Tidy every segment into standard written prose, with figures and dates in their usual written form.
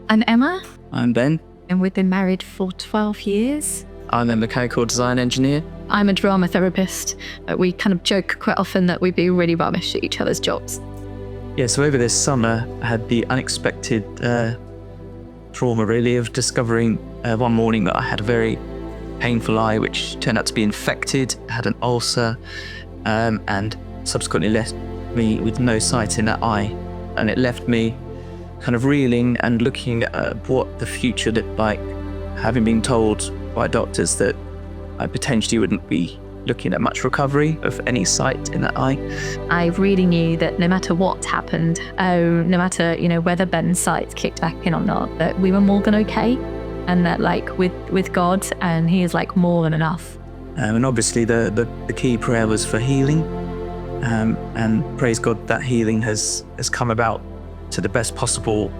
I'm Emma, I'm Ben. and we've been married for 12 years. I'm a mechanical design engineer. I'm a drama therapist. We kind of joke quite often that we'd be really rubbish at each other's jobs. Yeah, so over this summer, I had the unexpected trauma, really, of discovering one morning that I had a very painful eye, which turned out to be infected, had an ulcer, and subsequently left me with no sight in that eye. And it left me kind of reeling and looking at what the future looked like, having been told by doctors that I potentially wouldn't be looking at much recovery of any sight in that eye. I really knew that no matter what happened, no matter, whether Ben's sight kicked back in or not, that we were more than okay. And that with God, and he is more than enough. And obviously the key prayer was for healing. And praise God, that healing has come about to the best possible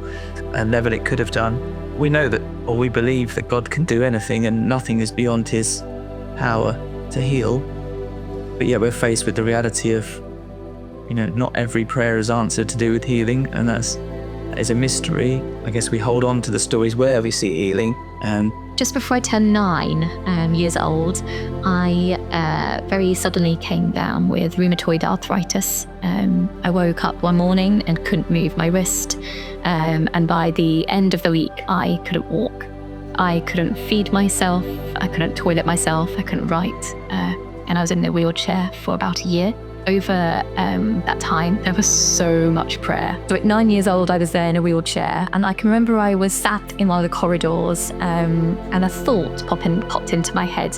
level it could have done. We know that, or we believe that God can do anything and nothing is beyond his power to heal. But yet we're faced with the reality of, not every prayer is answered to do with healing, and that is a mystery. I guess we hold on to the stories where we see healing. Just before I turned 9 years old, I very suddenly came down with rheumatoid arthritis. I woke up one morning and couldn't move my wrist. And by the end of the week, I couldn't walk. I couldn't feed myself. I couldn't toilet myself. I couldn't write. And I was in the wheelchair for about a year. Over that time, there was so much prayer. So at 9 years old, I was there in a wheelchair, and I can remember I was sat in one of the corridors, and a thought popped into my head.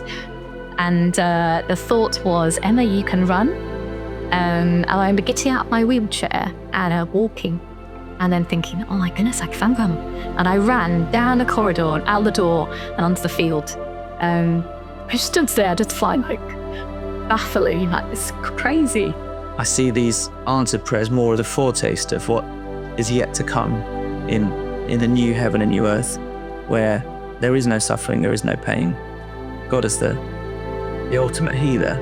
And the thought was, Emma, you can run. And I remember getting out of my wheelchair and walking, and then thinking, oh my goodness, I can run. And I ran down the corridor and out the door and onto the field. I stood there just flying baffling, it's crazy. I see these answered prayers more of the foretaste of what is yet to come in the new heaven and new earth, where there is no suffering, there is no pain. God is the ultimate healer.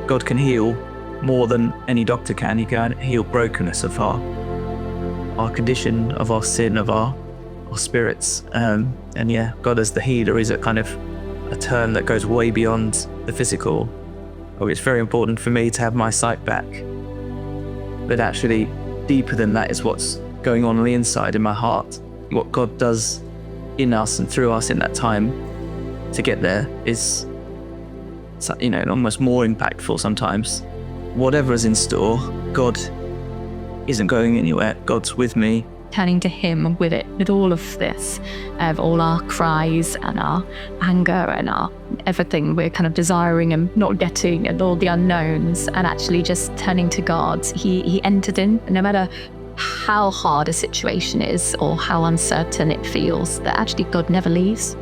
God can heal more than any doctor can. He can heal brokenness of our condition, of our sin, of our spirits. And yeah, God as the healer is a kind of a term that goes way beyond the physical. It's very important for me to have my sight back. But actually, deeper than that is what's going on the inside in my heart. What God does in us and through us in that time to get there is, almost more impactful sometimes. Whatever is in store, God isn't going anywhere. God's with me. Turning to him with it, with all of this, of all our cries and our anger and our everything we're kind of desiring and not getting, and all the unknowns, and actually just turning to God. He entered in, no matter how hard a situation is or how uncertain it feels, that actually God never leaves.